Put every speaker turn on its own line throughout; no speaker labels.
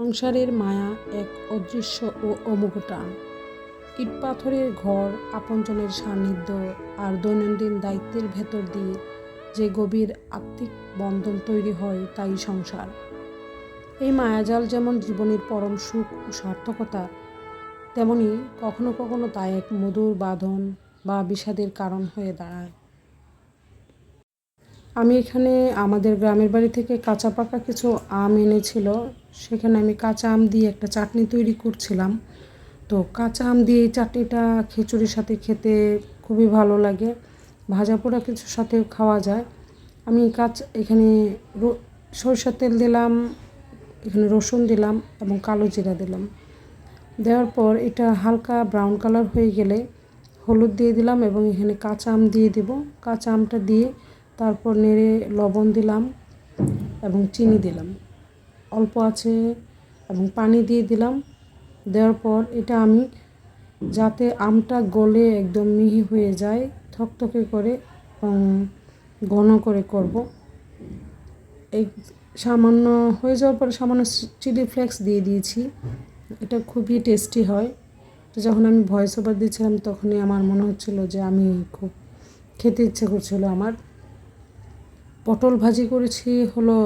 সংসারের মায়া এক অদৃশ্য ও অমোঘ টান। ইট পাথরের ঘর, আপনজনের সান্নিধ্য আর দৈনন্দিন দায়িত্বের ভেতর দিয়ে যে গভীর আত্মিক বন্ধন তৈরি হয় তাই সংসার। এই মায়াজাল যেমন জীবনের পরম সুখ ও সার্থকতা, তেমনি কখনো কখনো তা এক মধুর বাঁধন বা বিষাদের কারণ হয়ে দাঁড়ায়। আমি এখানে আমাদের গ্রামের বাড়ি থেকে কাঁচা পাকা কিছু আম এনেছিল, সেখানে আমি কাঁচা আম দিয়ে একটা চাটনি তৈরি করছিলাম। তো কাঁচা আম দিয়ে এই চাটনিটা খিচুড়ির সাথে খেতে খুবই ভালো লাগে, ভাজা পোড়া কিছুর সাথেও খাওয়া যায়। আমি এখানে সরষের তেল দিলাম, এখানে রসুন দিলাম এবং কালো জিরা দিলাম। দেওয়ার পর এটা হালকা ব্রাউন কালার হয়ে গেলে হলুদ দিয়ে দিলাম এবং এখানে কাঁচা আম দিয়ে দেব। কাঁচা আমটা দিয়ে তারপর নেড়ে লবণ দিলাম এবং চিনি দিলাম অল্প আছে এবং পানি দিয়ে দিলাম। দেওয়ার পর এটা আমি যাতে আমটা গলে একদম মিহি হয়ে যায়, থকথকে করে ঘন করে করব। এই সামান্য হয়ে যাওয়ার পরে সামান্য চিলি ফ্লেক্স দিয়ে দিয়েছি। এটা খুবই টেস্টি হয়। তো যখন আমি ভয়েস ওভার দিচ্ছিলাম তখনই আমার মনে হচ্ছিল যে আমি খুব খেতে ইচ্ছে করছিল আমার। পটল ভাজি করেছি হলো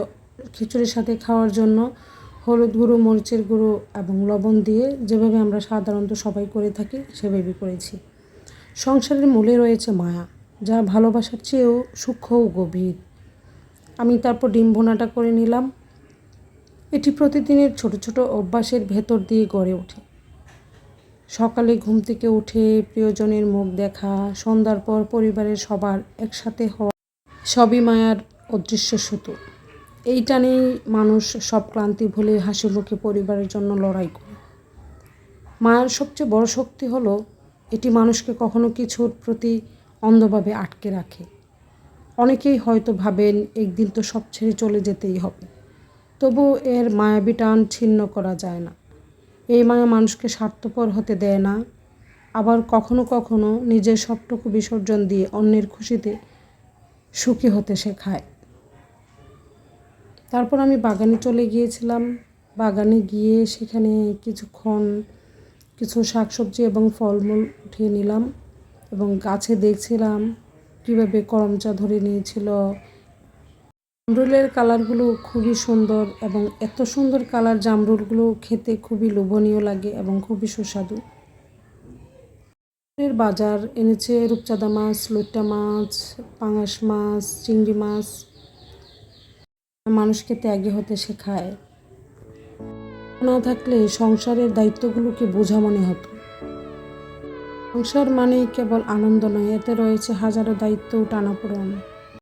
খিচুড়ির সাথে খাওয়ার জন্য, হলুদ গুঁড়ো, মরিচের গুঁড়ো এবং লবণ দিয়ে, যেভাবে আমরা সাধারণত সবাই করে থাকি সেভাবেই করেছি। সংসারের মূলে রয়েছে মায়া, যা ভালোবাসার চেয়েও সূক্ষ্ম ও গভীর। আমি তারপর ডিম ভুনাটা করে নিলাম। এটি প্রতিদিনের ছোট ছোট অভ্যাসের ভেতর দিয়ে গড়ে ওঠে। সকালে ঘুম থেকে উঠে প্রিয়জনের মুখ দেখা, সন্ধ্যার পর পরিবারের সবার একসাথে হওয়া, সবই মায়ার অদৃশ্য সুতো। এই টানেই মানুষ সব ক্লান্তি ভুলে হাসি মুখে পরিবারের জন্য লড়াই করে। মায়ার সবচেয়ে বড় শক্তি হলো এটি মানুষকে কখনো কিছুর প্রতি অন্ধভাবে আটকে রাখে। অনেকেই হয়তো ভাবেন একদিন তো সব ছেড়ে চলে যেতেই হবে, তবু এর মায়াবী টান ছিন্ন করা যায় না। এই মায়া মানুষকে স্বার্থপর হতে দেয় না, আবার কখনো কখনো নিজের সবটুকু বিসর্জন দিয়ে অন্যের খুশিতে সুখী হতে শেখায়। তারপর আমি বাগানে চলে গিয়েছিলাম। বাগানে গিয়ে সেখানে কিছুক্ষণ কিছু শাকসবজি এবং ফলমূল উঠিয়ে নিলাম এবং গাছে দেখছিলাম কীভাবে করমচা ধরে নিয়েছিল। জামরুলের কালারগুলো খুবই সুন্দর এবং এত সুন্দর কালার জামরুলগুলো খেতে খুবই লোভনীয় লাগে এবং খুবই সুস্বাদু। বাজার এনেছে রূপচাঁদা মাছ, লইট্টা মাছ, পাঙাশ মাছ, চিংড়ি মাছ। মানুষকে ত্যাগী হতে শেখায়। না থাকলে সংসারের দায়িত্বগুলোকে বোঝা মনে হতো। সংসার মানেই কেবল আনন্দ নয়, এতে রয়েছে হাজারো দায়িত্ব ও টানাপোড়েন।